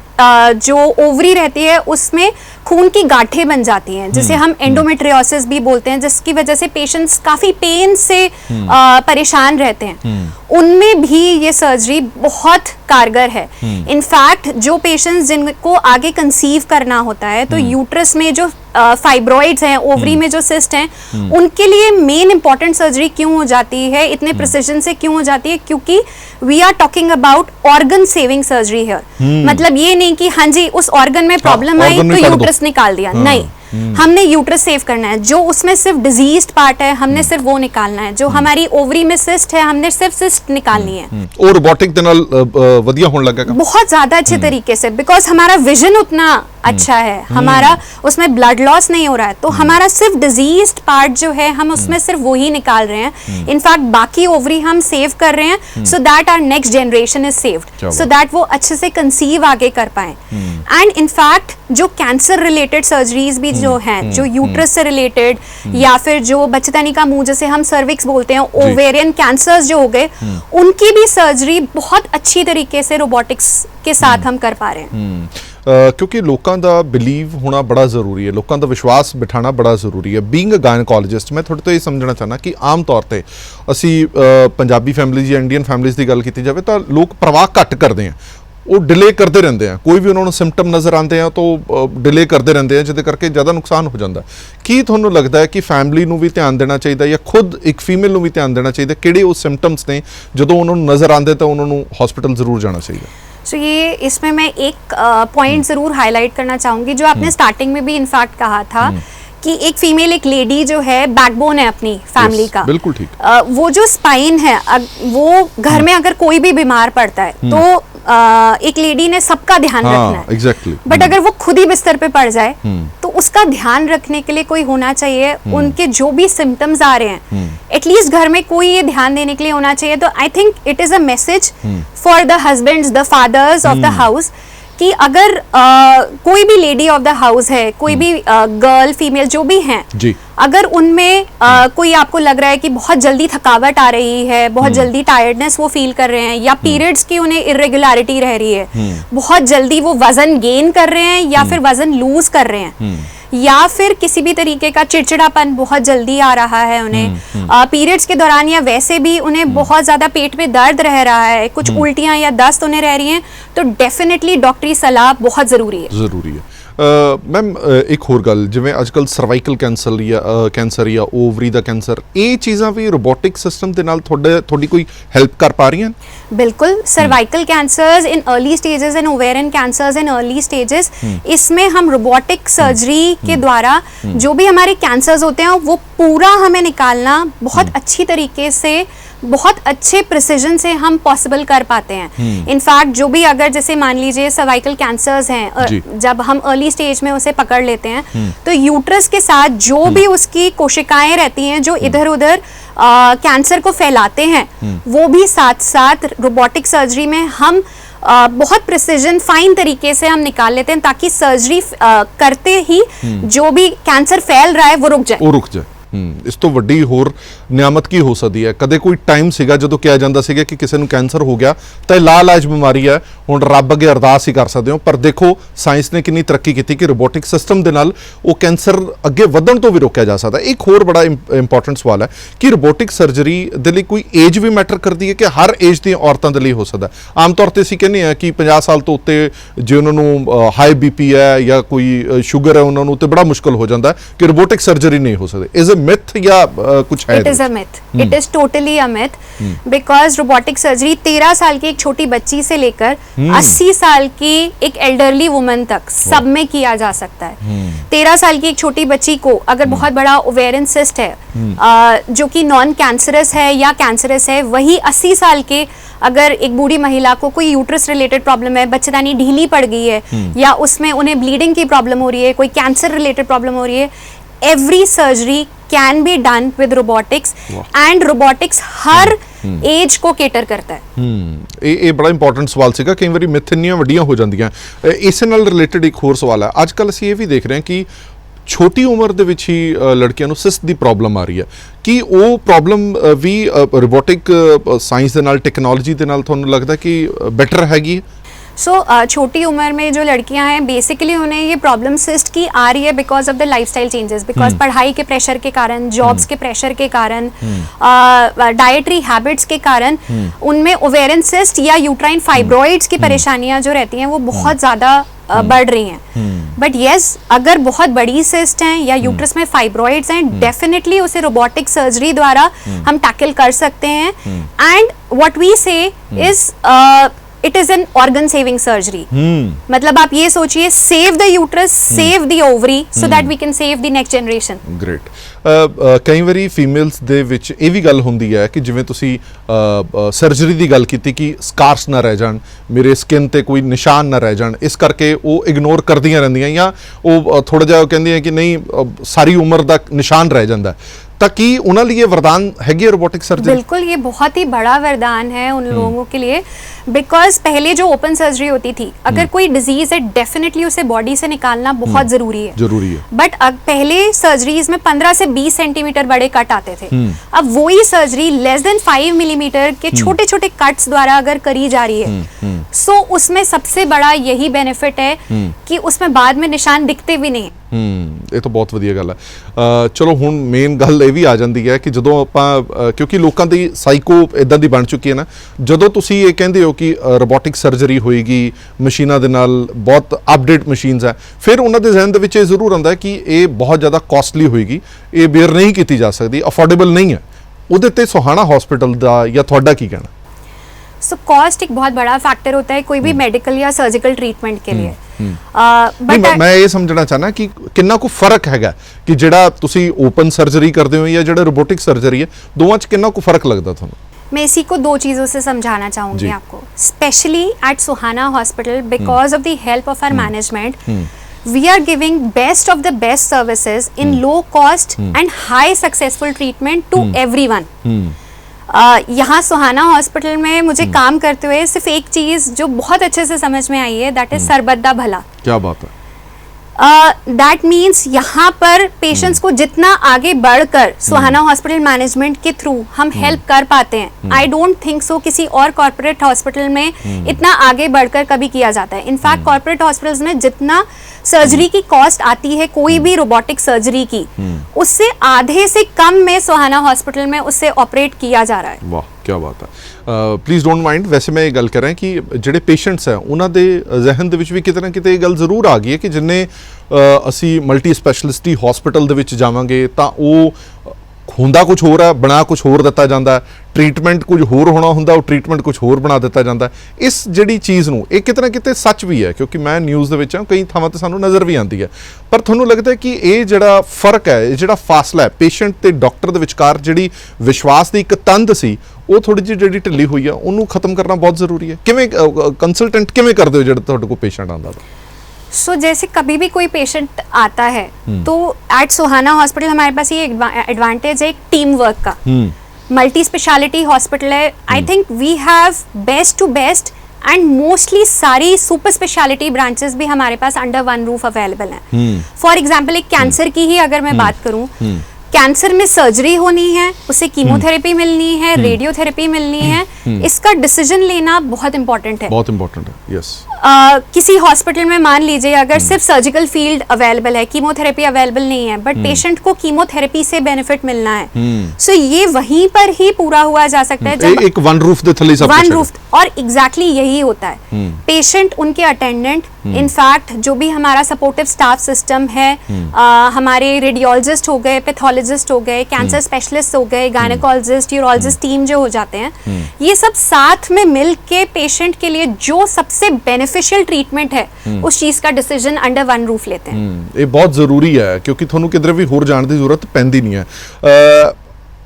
जो ओवरी रहती है उसमें खून की गांठें बन जाती हैं, जिसे हम एंडोमेट्रियोसिस भी बोलते हैं, जिसकी वजह से पेशेंट्स काफी पेन से परेशान रहते हैं। उनमें भी ये सर्जरी बहुत कारगर है। इनफैक्ट जो पेशेंट्स जिनको आगे कंसीव करना होता है, तो यूट्रस में जो फाइब्रॉइड्स हैं, ओवरी में जो सिस्ट हैं, उनके लिए मेन इंपॉर्टेंट सर्जरी क्यों हो जाती है, इतने प्रिसिजन से क्यों हो जाती है, क्योंकि we are talking about organ saving surgery है। मतलब ये नहीं कि हाँ जी उस ऑर्गन में प्रॉब्लम आई तो यूट्रस निकाल दिया, नहीं, हमने यूट्रस सेव करना है। जो उसमें सिर्फ डिजीज्ड पार्ट है, हमने सिर्फ वो निकालना है। जो हमारी ओवरी में सिस्ट है, हमने सिर्फ सिस्ट निकालनी है। और रोबोटिक दे नाल वधिया होने लगेगा बहुत ज्यादा अच्छे तरीके से, बिकॉज हमारा विजन उतना अच्छा है, हमारा उसमें ब्लड लॉस नहीं हो रहा है, तो हमारा सिर्फ डिजीज्ड पार्ट जो है हम उसमें सिर्फ वो ही निकाल रहे हैं। इनफैक्ट बाकी ओवरी हम सेव कर रहे हैं so that our next generation is saved, so that वो अच्छे से कंसीव आगे कर पाए। एंड इनफैक्ट जो कैंसर रिलेटेड सर्जरीज भी जो हैं, जो यूट्रस से रिलेटेड या फिर जो बच्चेदानी का मुंह जैसे हम सर्विक्स बोलते हैं, ओवेरियन कैंसर्स जो हो गए, उनकी भी सर्जरी बहुत अच्छी तरीके से रोबोटिक्स के साथ हम कर पा रहे हैं। क्योंकि लोगों का बिलीव होना बड़ा जरूरी है, लोगों का विश्वास बिठाना बड़ा जरूरी है। बीइंग अ गायनेकोलॉजिस्ट मैं थोड़े तो ये समझना चाहना कि आम तौर पर असी पंजाबी फैमिलीज या इंडियन फैमिलीज की गल की जाए तो लोग परवाह घट करते हैं, वो डिले करते रहते हैं, कोई भी उन्होंने सिम्पटम नज़र आते हैं तो डिले करते रहते हैं, जिसके करके ज़्यादा नुकसान हो जाता है। की तुहानूं लगता है कि फैमिली नूं भी ध्यान देना चाहिए या खुद एक फीमेल नूं भी ध्यान देना चाहिए, किहड़े वो सिम्पटम्स ने जो उन्होंने नज़र आते तो उन्होंने हॉस्पिटल जरूर जाना चाहिए? सो ये इसमें मैं एक पॉइंट ज़रूर हाईलाइट करना चाहूँगी, जो आपने स्टार्टिंग में भी इनफैक्ट कहा था कि एक फीमेल, एक लेडी जो है बैकबोन है अपनी फैमिली का। बिल्कुल ठीक। वो जो स्पाइन है, वो घर में अगर कोई भी बीमार पड़ता है तो एक लेडी ने सबका ध्यान रखना है। एग्जैक्टली। बट अगर वो खुद ही बिस्तर पे पड़ जाए तो उसका ध्यान रखने के लिए कोई होना चाहिए। उनके जो भी सिम्टम्स आ रहे हैं, एटलीस्ट घर में कोई ये ध्यान देने के लिए होना चाहिए। तो I think it is a message for the husbands, the fathers of the house, कि अगर कोई भी लेडी ऑफ द हाउस है, कोई भी गर्ल, फीमेल जो भी हैं, अगर उनमें कोई आपको लग रहा है कि बहुत जल्दी थकावट आ रही है, बहुत जल्दी टायर्डनेस वो फील कर रहे हैं, या पीरियड्स की उन्हें इरेगुलरिटी रह रही है, बहुत जल्दी वो वजन गेन कर रहे हैं या फिर वजन लूज कर रहे हैं, या फिर किसी भी तरीके का चिड़चिड़ापन बहुत जल्दी आ रहा है उन्हें पीरियड्स के दौरान, या वैसे भी उन्हें बहुत ज़्यादा पेट में दर्द रह रहा है, कुछ उल्टियाँ या दस्त उन्हें रह रही हैं, तो डेफिनेटली डॉक्टरी सलाह बहुत ज़रूरी है। मैम एक होर गल, जिवें अजकल सर्वाइकल कैंसर या ओवरी दा कैंसर, ये चीज़ां भी रोबोटिक सिस्टम दे नाल थोड़ी कोई हेल्प कर पा रही हैं? बिल्कुल। Cervical cancers in early stages and ovarian cancers in early stages, इसमें हम रोबोटिक सर्जरी के द्वारा जो भी हमारे कैंसर्स होते हैं वो पूरा हमें निकालना बहुत अच्छी तरीके से, बहुत अच्छे प्रिसिजन से हम पॉसिबल कर पाते हैं। इनफैक्ट जो भी, अगर जैसे मान लीजिए सर्वाइकल कैंसर्स हैं, जब हम अर्ली स्टेज में उसे पकड़ लेते हैं तो यूट्रस के साथ जो भी उसकी कोशिकाएं रहती हैं जो इधर उधर कैंसर को फैलाते हैं, वो भी साथ साथ रोबोटिक सर्जरी में हम बहुत प्रिसिजन, फाइन तरीके से हम निकाल लेते हैं, ताकि सर्जरी करते ही जो भी कैंसर फैल रहा है वो रुक जाए। इस तो वड्डी होर नियामत की हो सकती है। कदे कोई टाइम सीगा जदों कहा जाता सीगा कि किसी नूं कैंसर हो गया तो लाइलाज बीमारी है, हुण रब अगे अरदास ही कर सकते हो, पर देखो साइंस ने कितनी तरक्की की कि रोबोटिक सिस्टम के नाल वो कैंसर अगे वधण तो भी रोकया जा सकता है। एक होर बड़ा इंपॉर्टेंट सवाल है कि रोबोटिक सर्जरी दे लई कोई एज भी मैटर करती है कि हर एज दी औरतां दे लई हो सकता है? आम तौर पर असीं कहने हैं कि 50 साल तो उत्ते जे उन्होंने हाई BP है या कोई शुगर है, उन्होंने उत्ते बड़ा मुश्किल हो जाता है कि रोबोटिक सर्जरी नहीं हो सकती। इज मिथ या कुछ है? It is a myth, it is totally a myth, because robotic surgery 13 साल की एक छोटी बच्ची से लेकर 80 साल की एक एल्डरली वुमन तक सब में किया जा सकता है। 13 साल की एक छोटी बच्ची को अगर बहुत बड़ा ओवेरियन सिस्ट है जो कि नॉन कैंसरस है या कैंसरस है, वही 80 साल के अगर एक बूढ़ी महिला को कोई यूट्रस रिलेटेड प्रॉब्लम है, बच्चेदानी ढीली पड़ गई है या उसमें उन्हें ब्लीडिंग की प्रॉब्लम हो रही है, कोई कैंसर रिलेटेड प्रॉब्लम हो रही है, every surgery can be done with robotics and robotics हर एज को केटर करता है। ਇਹ ਬੜਾ ਇੰਪੋਰਟੈਂਟ ਸਵਾਲ ਸੀਗਾ। ਕਈ ਵਾਰੀ ਮਿਥ ਇੰਨੀਆਂ ਵੱਡੀਆਂ ਹੋ ਜਾਂਦੀਆਂ। ਇਸੇ ਨਾਲ ਰਿਲੇਟਡ ਇੱਕ ਹੋਰ ਸਵਾਲ ਹੈ। ਅੱਜ ਕੱਲ੍ਹ ਅਸੀਂ ਇਹ ਵੀ ਦੇਖ ਰਹੇ ਹਾਂ ਕਿ ਛੋਟੀ ਉਮਰ ਦੇ ਵਿੱਚ ਹੀ ਲੜਕੀਆਂ ਨੂੰ ਸਿਸਟ ਦੀ ਪ੍ਰੋਬਲਮ ਆ ਰਹੀ ਹੈ। ਕੀ ਉਹ ਪ੍ਰੋਬਲਮ ਵੀ ਰੋਬੋਟਿਕ ਸਾਇੰਸ ਦੇ ਨਾਲ, ਟੈਕਨੋਲੋਜੀ ਦੇ ਨਾਲ ਤੁਹਾਨੂੰ ਲੱਗਦਾ ਕਿ ਬੈਟਰ ਹੈਗੀ ਹੈ? सो छोटी उम्र में जो लड़कियां हैं बेसिकली उन्हें ये प्रॉब्लम सिस्ट की आ रही है because of the lifestyle changes, because पढ़ाई के प्रेशर के कारण, जॉब्स के प्रेशर के कारण, डाइटरी हैबिट्स के कारण उनमें ओवेरियन सिस्ट या यूट्राइन फाइब्रॉइड्स की परेशानियां जो रहती हैं वो बहुत ज़्यादा बढ़ रही हैं। बट येस, अगर बहुत बड़ी सिस्ट हैं या यूट्रस में फाइब्रॉइड्स हैं, डेफिनेटली उसे रोबोटिक सर्जरी द्वारा हम टैकल कर सकते हैं। And what we say is it is an organ saving surgery. मतलब आप ये सोचिए, save the uterus, save the ovary, so that we can save the next generation. Great. ਕਈ ਵਾਰੀ ਫੀਮੇਲਸ ਦੇ ਵਿੱਚ ਇਹ ਵੀ ਗੱਲ ਹੁੰਦੀ ਹੈ ਕਿ ਜਿਵੇਂ ਤੁਸੀਂ ਸਰਜਰੀ ਦੀ ਗੱਲ ਕੀਤੀ ਕਿ ਸਕਾਰਸ ਨਾ ਰਹਿ ਜਾਣ, ਮੇਰੇ ਸਕਿਨ ਤੇ ਕੋਈ ਨਿਸ਼ਾਨ ਨਾ ਰਹਿ ਜਾਣ, ਇਸ ਕਰਕੇ ਉਹ ਇਗਨੋਰ ਕਰਦੀਆਂ ਰਹਿੰਦੀਆਂ ਜਾਂ ਉਹ ਥੋੜਾ ਜਿਹਾ ਕਹਿੰਦੀਆਂ ਕਿ ਨਹੀਂ ਸਾਰੀ ਉਮਰ ਦਾ ਨਿਸ਼ਾਨ ਰਹਿ ਜਾਂਦਾ। ਤਾਂ ਕੀ ਉਹਨਾਂ ਲਈ ਇਹ वरदान हैगी है रोबोटिक सर्जरी? बिल्कुल, ये बहुत ही बड़ा वरदान है उन लोगों के लिए, बिकॉज पहले जो ओपन सर्जरी होती थी, अगर कोई डिजीज है डेफिनेटली उसे बॉडी से निकालना बहुत जरूरी है। बट अब पहले सर्जरीज में 15 से 20 सेंटीमीटर बड़े कट आते थे। अब वही सर्जरी लेस देन 5 मिलीमीटर के छोटे छोटे कट्स द्वारा अगर करी जा रही है, सो उसमें सबसे बड़ा यही बेनिफिट है कि उसमें बाद में निशान दिखते भी नहीं। ਇਹ ਤਾਂ ਬਹੁਤ ਵਧੀਆ ਗੱਲ ਹੈ। ਚਲੋ ਹੁਣ ਮੇਨ ਗੱਲ ਇਹ ਵੀ ਆ ਜਾਂਦੀ ਹੈ ਕਿ ਜਦੋਂ ਆਪਾਂ, ਕਿਉਂਕਿ ਲੋਕਾਂ ਦੀ ਸਾਈਕੋ ਇਦਾਂ ਦੀ ਬਣ ਚੁੱਕੀ ਹੈ ਨਾ, ਜਦੋਂ ਤੁਸੀਂ ਇਹ ਕਹਿੰਦੇ ਹੋ ਕਿ ਰੋਬੋਟਿਕ ਸਰਜਰੀ ਹੋਏਗੀ ਮਸ਼ੀਨਾਂ ਦੇ ਨਾਲ, ਬਹੁਤ ਅਪਡੇਟ ਮਸ਼ੀਨਸ ਹੈ, ਫਿਰ ਉਹਨਾਂ ਦੇ ਜ਼ਿਹਨ ਦੇ ਵਿੱਚ ਇਹ ਜ਼ਰੂਰ ਆਉਂਦਾ ਕਿ ਇਹ ਬਹੁਤ ਜ਼ਿਆਦਾ ਕਾਸਟਲੀ ਹੋਏਗੀ, ਇਹ ਬੇਅਰ ਨਹੀਂ ਕੀਤੀ ਜਾ ਸਕਦੀ, ਅਫੋਰਡੇਬਲ नहीं है। ਉਹਦੇ ਤੇ ਸੁਹਾਣਾ ਹਸਪੀਟਲ ਦਾ ਜਾਂ ਤੁਹਾਡਾ ਕੀ ਕਹਿਣਾ? सो कॉस्ट एक बहुत बड़ा फैक्टर होता है कोई भी मेडिकल या सर्जिकल ट्रीटमेंट के लिए। बट मैं ये समझना चाहना कि कितना को फर्क हैगा कि ਜਿਹੜਾ ਤੁਸੀਂ ओपन सर्जरी करते हो या ਜਿਹੜਾ रोबोटिक सर्जरी है, दोवां च कितना को फर्क लगता ਤੁਹਾਨੂੰ? मैं इसी को दो चीज़ों से समझाना चाहूँगी आपको, specially at Suhana hospital, because of the help of our management, we are giving best of the best services in low cost and high successful treatment to everyone। यहाँ सुहाना हॉस्पिटल में मुझे काम करते हुए सिर्फ एक चीज़ जो बहुत अच्छे से समझ में आई है, दैट इज सरबत दा भला। क्या बात है? दैट मीन्स यहाँ पर पेशेंट्स को जितना आगे बढ़कर सुहाना हॉस्पिटल मैनेजमेंट के थ्रू हम हेल्प कर पाते हैं, आई डोंट थिंक सो किसी और कॉर्पोरेट हॉस्पिटल में इतना आगे बढ़कर कभी किया जाता है। इनफैक्ट कॉर्पोरेट हॉस्पिटल्स में जितना सर्जरी की कॉस्ट आती है कोई भी रोबोटिक सर्जरी की, उससे आधे से कम में सुहाना हॉस्पिटल में उससे ऑपरेट किया जा रहा है। वाह, क्या बात है। प्लीज़ डोंट माइंड, वैसे मैं ये गल कर रहा कि ਜਿਹੜੇ ਪੇਸ਼ੈਂਟਸ ਹੈ ਉਹਨਾਂ ਦੇ ਜ਼ਿਹਨ ਦੇ ਵਿੱਚ ਵੀ ਕਿਤੇ ਨਾ ਕਿਤੇ ਇਹ ਗੱਲ ਜ਼ਰੂਰ ਆ ਗਈ ਹੈ ਕਿ ਜਿੰਨੇ ਅਸੀਂ ਮਲਟੀ ਸਪੈਸ਼ਲਿਸਟੀ ਹਸਪੀਟਲ ਦੇ ਵਿੱਚ ਜਾਵਾਂਗੇ ਤਾਂ ਉਹ ਹੁੰਦਾ ਕੁਝ ਹੋਰ ਹੈ, ਬਣਾ ਕੁਝ ਹੋਰ ਦਿੱਤਾ ਜਾਂਦਾ ਹੈ, ਟ੍ਰੀਟਮੈਂਟ ਕੁਝ ਹੋਰ ਹੋਣਾ ਹੁੰਦਾ, ਉਹ ਟ੍ਰੀਟਮੈਂਟ ਕੁਝ ਹੋਰ ਬਣਾ ਦਿੱਤਾ ਜਾਂਦਾ ਹੈ। ਇਸ ਜਿਹੜੀ ਚੀਜ਼ ਨੂੰ ਇਹ ਕਿਤੇ ਨਾ ਕਿਤੇ ਸੱਚ ਵੀ ਹੈ, ਕਿਉਂਕਿ ਮੈਂ ਨਿਊਜ਼ ਦੇ ਵਿੱਚ ਹਾਂ, ਕਈ ਥਾਵਾਂ ਤੇ ਸਾਨੂੰ ਨਜ਼ਰ ਵੀ ਆਉਂਦੀ ਹੈ। ਪਰ ਤੁਹਾਨੂੰ ਲੱਗਦਾ ਹੈ ਕਿ ਇਹ ਜਿਹੜਾ ਫਰਕ ਹੈ, ਇਹ ਜਿਹੜਾ ਫਾਸਲਾ ਹੈ ਪੇਸ਼ੈਂਟ ਤੇ ਡਾਕਟਰ ਦੇ ਵਿਚਕਾਰ, ਜਿਹੜੀ ਵਿਸ਼ਵਾਸ ਦੀ ਇੱਕ ਤੰਦ ਸੀ, ਉਹ ਥੋੜੀ ਜਿਹੀ ਜਿਹੜੀ ਢਿੱਲੀ ਹੋਈ ਆ, ਉਹਨੂੰ ਖਤਮ ਕਰਨਾ ਬਹੁਤ ਜ਼ਰੂਰੀ ਹੈ। ਕਿਵੇਂ ਕੰਸਲਟੈਂਟ ਕਿਵੇਂ ਕਰਦੇ ਹੋ ਜਿਹੜਾ ਤੁਹਾਡੇ ਕੋਲ ਪੇਸ਼ੈਂਟ ਆਉਂਦਾ? सो जैसे कभी भी कोई पेशेंट आता है तो एट सुहाना हॉस्पिटल हमारे पास ये एडवांटेज है एक टीम वर्क का। मल्टी स्पेशलिटी हॉस्पिटल है, I think we have best to best and mostly सारी सुपर स्पेशलिटी ब्रांचेस भी हमारे पास अंडर वन रूफ अवेलेबल हैं। फॉर एग्जांपल एक कैंसर की ही अगर मैं बात करूं, कैंसर में सर्जरी होनी है, उसे कीमोथेरेपी मिलनी है, रेडियोथेरेपी मिलनी है, इसका डिसीजन लेना बहुत इंपॉर्टेंट है। बहुत इंपॉर्टेंट है, यस। किसी हॉस्पिटल में मान लीजिए अगर सिर्फ सर्जिकल फील्ड अवेलेबल है, कीमोथेरेपी अवेलेबल नहीं है, बट पेशेंट को कीमोथेरेपी से बेनिफिट मिलना है, सो ये वहीं पर ही पूरा हुआ जा सकता है जब एक वन रूफ दे थले सब वन कुछ रूफ। और एग्जैक्टली यही होता है, पेशेंट, उनके अटेंडेंट, इनफैक्ट जो भी हमारा सपोर्टिव स्टाफ सिस्टम है, हमारे रेडियोलॉजिस्ट हो गए, पैथोलॉजिस्ट हो गए, कैंसर स्पेशलिस्ट हो गए, गायनेकोलॉजिस्ट, यूरोलॉजिस्ट टीम जो हो जाते हैं, ये सब साथ में मिल के पेशेंट के लिए जो सबसे बेनिफिशियल ट्रीटमेंट है उस चीज का डिसीजन अंडर वन रूफ लेते हैं। ये बहुत ਜ਼ਰੂਰੀ ਹੈ ਕਿਉਂਕਿ ਤੁਹਾਨੂੰ ਕਿਧਰੇ ਵੀ ਹੋਰ ਜਾਣ ਦੀ ਜ਼ਰੂਰਤ ਪੈਂਦੀ ਨਹੀਂ ਹੈ।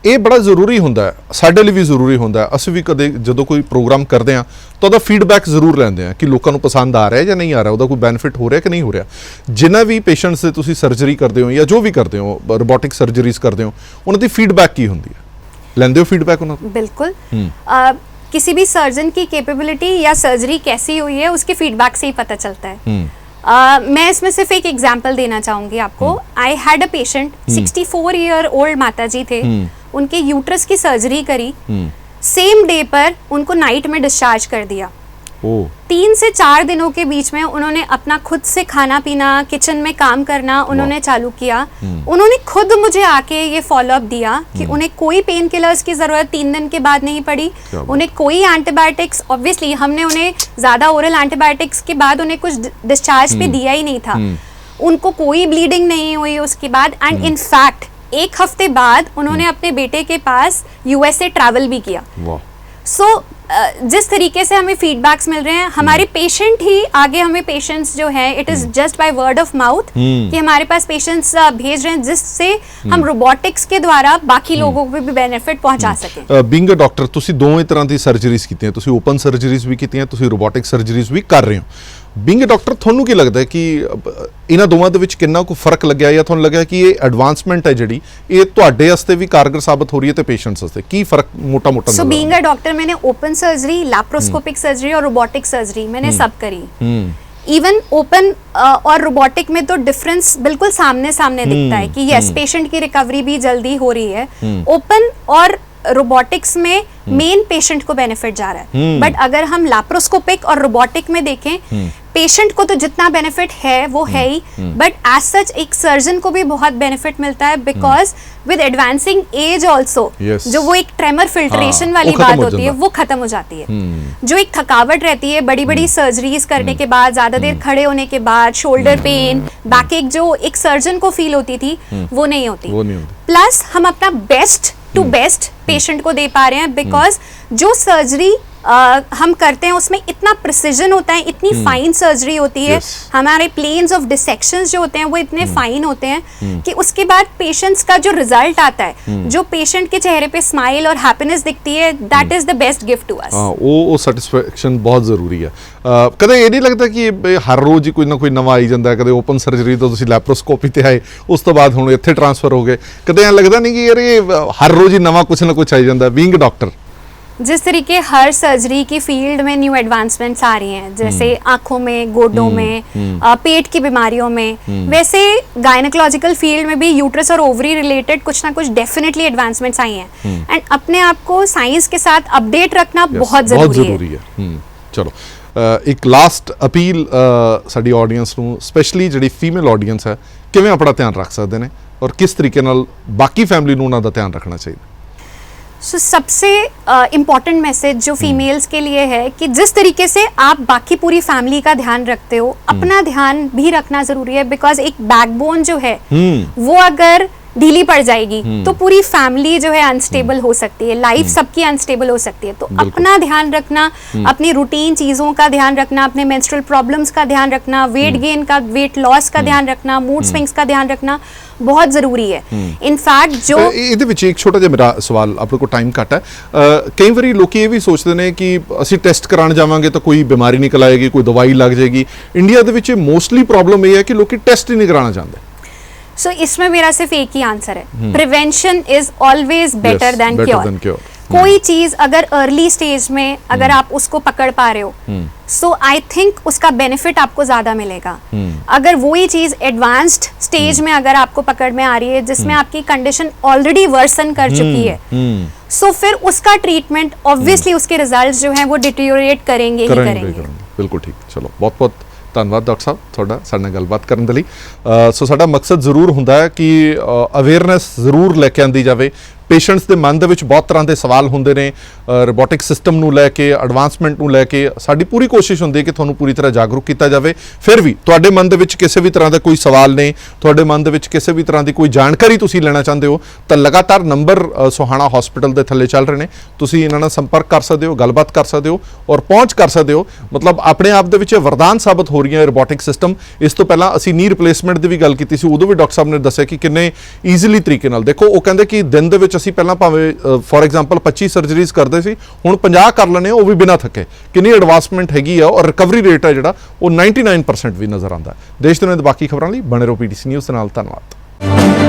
ਇਹ ਬੜਾ ਜ਼ਰੂਰੀ ਹੁੰਦਾ ਹੈ, ਸਾਡੇ ਲਈ ਵੀ ਜ਼ਰੂਰੀ ਹੁੰਦਾ ਹੈ। ਅਸੀਂ ਵੀ ਕਦੇ ਜਦੋਂ ਕੋਈ ਪ੍ਰੋਗਰਾਮ ਕਰਦੇ ਹਾਂ ਤਾਂ ਉਹਦਾ ਫੀਡਬੈਕ ਜ਼ਰੂਰ ਲੈਂਦੇ ਹਾਂ ਕਿ ਲੋਕਾਂ ਨੂੰ ਪਸੰਦ ਆ ਰਿਹਾ ਜਾਂ ਨਹੀਂ ਆ ਰਿਹਾ, ਉਹਦਾ ਕੋਈ ਬੈਨੀਫਿਟ ਹੋ ਰਿਹਾ ਕਿ ਨਹੀਂ ਹੋ ਰਿਹਾ। ਜਿਨ੍ਹਾਂ ਵੀ ਪੇਸ਼ੈਂਟਸ ਦੇ ਤੁਸੀਂ ਸਰਜਰੀ ਕਰਦੇ ਹੋ ਜਾਂ ਜੋ ਵੀ ਕਰਦੇ ਹੋ, ਰੋਬੋਟਿਕ ਸਰਜਰੀਜ਼ ਕਰਦੇ ਹੋ, ਉਹਨਾਂ ਦੀ ਫੀਡਬੈਕ ਕੀ ਹੁੰਦੀ ਹੈ? ਲੈਂਦੇ ਹੋ ਫੀਡਬੈਕ ਉਹਨਾਂ ਤੋਂ? बिल्कुल। किसी भी सर्जन की कैपेबिलिटी या सर्जरी कैसी हुई है उसके फीडबैक से ही पता चलता है। मैं इसमें सिर्फ एक एग्जांपल देना चाहूंगी आपको। I had a patient, 64 year old माता जी थे, उनके यूट्रस की सर्जरी करी, सेम डे पर उनको नाइट में डिस्चार्ज कर दिया। 3 से 4 दिनों के बीच में उन्होंने अपना खुद से खाना पीना, किचन में काम करना उन्होंने चालू किया। उन्होंने खुद मुझे आके ये फॉलो अप दिया कि उन्हें कोई पेन किलर्स की जरूरत 3 दिन के बाद नहीं पड़ी, उन्हें कोई एंटीबायोटिक्स, ऑब्वियसली हमने उन्हें ज्यादा ओरल एंटीबायोटिक्स के बाद उन्हें कुछ डिस्चार्ज पे दिया ही नहीं था, उनको कोई ब्लीडिंग नहीं हुई उसके बाद। एंड इन फैक्ट 1 हफ्ते बाद उन्होंने अपने बेटे के पास यूएसए ट्रैवल भी किया। सो जिस तरीके से हमें फीडबैक्स मिल रहे हैं, हमारे पेशेंट ही आगे हमें पेशेंट्स जो है, it is just by word of mouth कि हमारे पास पेशेंट्स भेज रहे हैं, जिससे हम रोबोटिक्स के द्वारा बाकी लोगों को भी बेनिफिट पहुंचा सकें। ਬੀਇੰਗ ਅ ਡਾਕਟਰ ਤੁਸੀਂ ਦੋਵੇਂ ਤਰ੍ਹਾਂ ਦੀ ਸਰਜਰੀਜ਼ ਕੀਤੀਆਂ, ਤੁਸੀਂ ਓਪਨ ਸਰਜਰੀਜ਼ ਵੀ ਕੀਤੀਆਂ, ਤੁਸੀਂ ਰੋਬੋਟਿਕ ਸਰਜਰੀਜ਼ ਵੀ ਕਰ ਰਹੇ ਹੋ। ਬੀਇੰਗ ਅ ਡਾਕਟਰ ਤੁਹਾਨੂੰ ਕੀ ਲੱਗਦਾ ਹੈ ਕਿ ਇਹਨਾਂ ਦੋਵਾਂ ਦੇ ਵਿੱਚ ਕਿੰਨਾ ਕੁ ਫਰਕ ਲੱਗਿਆ ਜਾਂ ਤੁਹਾਨੂੰ ਲੱਗਿਆ ਕਿ ਇਹ ਐਡਵਾਂਸਮੈਂਟ ਹੈ ਜਿਹੜੀ ਇਹ ਤੁਹਾਡੇ ਵਾਸਤੇ ਵੀ ਕਾਰਗਰ ਸਾਬਤ ਹੋ ਰਹੀ ਹੈ ਤੇ ਪੇਸ਼ੈਂਟਸ ਵਾਸਤੇ ਕੀ ਫਰਕ ਮੋਟਾ-ਮੋਟਾ सो बीइंग अ डॉक्टर मैंने ओपन सर्जरी, लैप्रोस्कोपिक सर्जरी और रोबोटिक सर्जरी मैंने सब करी। इवन ओपन और रोबोटिक में तो डिफरेंस बिल्कुल सामने सामने दिखता है कि यस, पेशेंट की रिकवरी भी जल्दी हो रही है। ओपन और रोबोटिक्स में मेन पेशेंट को बेनिफिट जा रहा है, बट अगर हम लैप्रोस्कोपिक और रोबोटिक में देखें, पेशेंट को तो जितना बेनिफिट है वो है ही, बट एज सच एक सर्जन को भी बहुत बेनिफिट मिलता है, because with advancing as also जो वो एक ट्रेमर फिल्ट्रेशन वाली बात होती है वो खत्म हो जाती है। जो एक थकावट रहती है बड़ी बड़ी सर्जरीज करने के बाद, ज्यादा देर खड़े होने के बाद, शोल्डर पेन, बैक एक जो एक सर्जन को फील होती थी वो नहीं होती। प्लस हम अपना बेस्ट टू बेस्ट पेशेंट को दे पा रहे हैं, बिकॉज जो सर्जरी हम करते हैं उसमें इतना प्रिसीजन होता है, इतनी फाइन सर्जरी होती है, हमारे प्लेन्स ऑफ डिसेक्शंस जो होते हैं वो इतने फाइन होते हैं कि उसके बाद पेशेंट्स का जो रिजल्ट आता है, जो पेशेंट के चेहरे पे स्माइल और हैप्पीनेस दिखती है, that is the best gift to us. ਉਹ ਸੈਟੀਸਫੈਕਸ਼ਨ ਬਹੁਤ ਜ਼ਰੂਰੀ ਹੈ। ਕਦੇ ਇਹ ਨਹੀਂ ਲੱਗਦਾ ਕਿ ਹਰ ਰੋਜ਼ ਹੀ ਕੋਈ ਨਾ ਕੋਈ ਨਵਾਂ ਆਈ ਜਾਂਦਾ ਹੈ? ਕਦੇ ਓਪਨ ਸਰਜਰੀ ਤੋਂ ਤੁਸੀਂ ਲੈਪਰੋਸਕੋਪੀ ਤੇ ਆਏ, ਉਸ ਤੋਂ ਬਾਅਦ ਹੁਣ ਇੱਥੇ ਟ੍ਰਾਂਸਫਰ ਹੋ ਗਏ, ਕਦੇ ਐਂ ਲੱਗਦਾ ਨਹੀਂ ਕਿ ਯਾਰ ਇਹ ਹਰ ਰੋਜ਼ ਹੀ ਨਵਾਂ ਕੁਛ ਨਾ ਕੁਛ ਆਈ ਜਾਂਦਾ ਬੀਇੰਗ ਡਾਕटर? जिस तरीके हर सर्जरी की फील्ड में न्यू एडवांसमेंट्स आ रही हैं, जैसे आंखों में, गोडों में, पेट की बीमारियों में, वैसे गायनेकोलॉजिकल फील्ड में भी यूट्रस और ओवरी रिलेटेड कुछ ना कुछ डेफिनेटली एडवांसमेंट्स आई हैं। एंड अपने आप को साइंस के साथ अपडेट रखना बहुत जरूरी है। चलो एक लास्ट अपील साडी ऑडियंस ਨੂੰ, ਸਪੈਸ਼ਲੀ ਜਿਹੜੀ ਫੀਮੇਲ ਆਡੀਅנס ਹੈ, ਕਿਵੇਂ ਆਪਣਾ ਧਿਆਨ ਰੱਖ ਸਕਦੇ ਨੇ ਔਰ ਕਿਸ ਤਰੀਕੇ ਨਾਲ ਬਾਕੀ ਫੈਮਿਲੀ ਨੂੰ ਉਹਨਾਂ ਦਾ ਧਿਆਨ ਰੱਖਣਾ ਚਾਹੀਦਾ? सो सबसे इम्पॉर्टेंट मैसेज जो फीमेल्स के लिए है कि जिस तरीके से आप बाकी पूरी फैमिली का ध्यान रखते हो, अपना ध्यान भी रखना जरूरी है, बिकॉज एक बैकबोन जो है वो अगर ढीली पड़ जाएगी तो पूरी फैमिली जो है अनस्टेबल हो सकती है, लाइफ सबकी अनस्टेबल हो सकती है। तो अपना ध्यान रखना, अपनी रूटीन चीज़ों का ध्यान रखना, अपने मेंस्ट्रुअल प्रॉब्लम्स का ध्यान रखना, वेट गेन का, वेट लॉस का ध्यान रखना, मूड स्विंग्स का ध्यान रखना बहुत ਜ਼ਰੂਰੀ ਹੈ। ਇਨਫੈਕਟ ਜੋ ਇਹਦੇ ਵਿੱਚ ਇੱਕ ਛੋਟਾ ਜਿਹਾ ਮੇਰਾ ਸਵਾਲ, ਆਪਣੇ ਕੋਲ ਟਾਈਮ ਘੱਟ ਹੈ, ਕਈ ਵਾਰੀ ਲੋਕੀ ਇਹ ਵੀ ਸੋਚਦੇ ਨੇ ਕਿ ਅਸੀਂ ਟੈਸਟ ਕਰਾਉਣ ਜਾਵਾਂਗੇ ਤਾਂ ਕੋਈ ਬਿਮਾਰੀ ਨਿਕਲ ਆਏਗੀ, ਕੋਈ ਦਵਾਈ ਲੱਗ ਜਾਏਗੀ। ਇੰਡੀਆ ਦੇ ਵਿੱਚ ਮੋਸਟਲੀ ਪ੍ਰੋਬਲਮ ਇਹ ਹੈ ਕਿ ਲੋਕੀ ਟੈਸਟ ਹੀ ਨਹੀਂ ਕਰਾਉਣਾ ਚਾਹੁੰਦੇ। सो इसमें मेरा सिर्फ एक ही आंसर है, prevention is always better than cure. कोई चीज अगर अर्ली स्टेज में अगर आप उसको पकड़ पा रहे हो, सो आई थिंक उसका बेनिफिट आपको ज्यादा मिलेगा। अगर वही चीज एडवांस्ड स्टेज में अगर आपको पकड़ में आ रही है, जिसमें आपकी कंडीशन ऑलरेडी वर्सन कर चुकी है, सो फिर उसका ट्रीटमेंट ऑब्वियसली उसके रिजल्ट्स जो हैं वो डिटेरियोरेट करेंगे ही करेंगे। ਬਿਲਕੁਲ ਠੀਕ। ਚਲੋ ਬਹੁਤ ਬਹੁਤ ਧੰਨਵਾਦ ਡਾਕਟਰ ਸਾਹਿਬ ਤੁਹਾਡਾ ਸਾਡੇ ਨਾਲ ਗੱਲਬਾਤ ਕਰਨ ਦੇ ਲਈ। ਸੋ ਸਾਡਾ ਮਕਸਦ ਜ਼ਰੂਰ ਹੁੰਦਾ ਹੈ ਕਿ ਅਵੇਅਰਨੈਸ ਜ਼ਰੂਰ ਲੈ ਕੇ ਆਂਦੀ ਜਾਵੇ। ਪੇਸ਼ੈਂਟਸ ਦੇ ਮਨ ਦੇ ਵਿੱਚ ਬਹੁਤ ਤਰ੍ਹਾਂ ਦੇ ਸਵਾਲ ਹੁੰਦੇ ਨੇ ਰੋਬੋਟਿਕ ਸਿਸਟਮ ਨੂੰ ਲੈ ਕੇ, ਐਡਵਾਂਸਮੈਂਟ ਨੂੰ ਲੈ ਕੇ। ਸਾਡੀ ਪੂਰੀ ਕੋਸ਼ਿਸ਼ ਹੁੰਦੀ ਹੈ ਕਿ ਤੁਹਾਨੂੰ ਪੂਰੀ ਤਰ੍ਹਾਂ ਜਾਗਰੂਕ ਕੀਤਾ ਜਾਵੇ। ਫਿਰ ਵੀ ਤੁਹਾਡੇ ਮਨ ਦੇ ਵਿੱਚ ਕਿਸੇ ਵੀ ਤਰ੍ਹਾਂ ਦਾ ਕੋਈ ਸਵਾਲ ਨੇ, ਤੁਹਾਡੇ ਮਨ ਦੇ ਵਿੱਚ ਕਿਸੇ ਵੀ ਤਰ੍ਹਾਂ ਦੀ ਕੋਈ ਜਾਣਕਾਰੀ ਤੁਸੀਂ ਲੈਣਾ ਚਾਹੁੰਦੇ ਹੋ ਤਾਂ ਲਗਾਤਾਰ ਨੰਬਰ ਸੋਹਾਣਾ ਹਸਪੀਟਲ ਦੇ ਥੱਲੇ ਚੱਲ ਰਹੇ ਨੇ, ਤੁਸੀਂ ਇਹਨਾਂ ਨਾਲ ਸੰਪਰਕ ਕਰ ਸਕਦੇ ਹੋ, ਗੱਲਬਾਤ ਕਰ ਸਕਦੇ ਹੋ ਔਰ ਪਹੁੰਚ ਕਰ ਸਕਦੇ ਹੋ। ਮਤਲਬ ਆਪਣੇ ਆਪ ਦੇ ਵਿੱਚ ਵਰਦਾਨ ਸਾਬਤ ਹੋ ਰਹੀਆਂ ਰੋਬੋਟਿਕ ਸਿਸਟਮ। ਇਸ ਤੋਂ ਪਹਿਲਾਂ ਅਸੀਂ ਨੀ ਰਿਪਲੇਸਮੈਂਟ ਦੀ ਵੀ ਗੱਲ ਕੀਤੀ ਸੀ, ਉਦੋਂ ਵੀ ਡਾਕਟਰ ਸਾਹਿਬ ਨੇ ਦੱਸਿਆ ਕਿ ਕਿੰਨੇ ਈਜ਼ੀਲੀ ਤਰੀਕੇ ਨਾਲ। ਦੇਖੋ ਉਹ ਕਹਿੰਦੇ ਕਿ ਦਿਨ ਦੇ ਵਿੱਚ ਅਸੀਂ ਪਹਿਲਾਂ ਭਾਵੇਂ ਫੋਰ ਐਗਜ਼ਾਮਪਲ 25 ਸਰਜਰੀਜ਼ ਕਰਦੇ ਸੀ, ਹੁਣ 50 ਕਰ ਲੈਣੇ, ਉਹ ਵੀ ਬਿਨਾਂ ਥੱਕੇ। ਕਿੰਨੀ ਐਡਵਾਂਸਮੈਂਟ ਹੈਗੀ ਆ ਔਰ ਰਿਕਵਰੀ ਰੇਟ ਹੈ ਜਿਹੜਾ ਉਹ 99% ਵੀ ਨਜ਼ਰ ਆਉਂਦਾ ਹੈ। ਦੇਸ਼ ਦੁਨੀਆ ਦੇ ਬਾਕੀ ਖਬਰਾਂ ਲਈ ਬਣੇ ਰਹੋ PTC ਨਿਊਜ਼ ਦੇ ਨਾਲ। ਧੰਨਵਾਦ।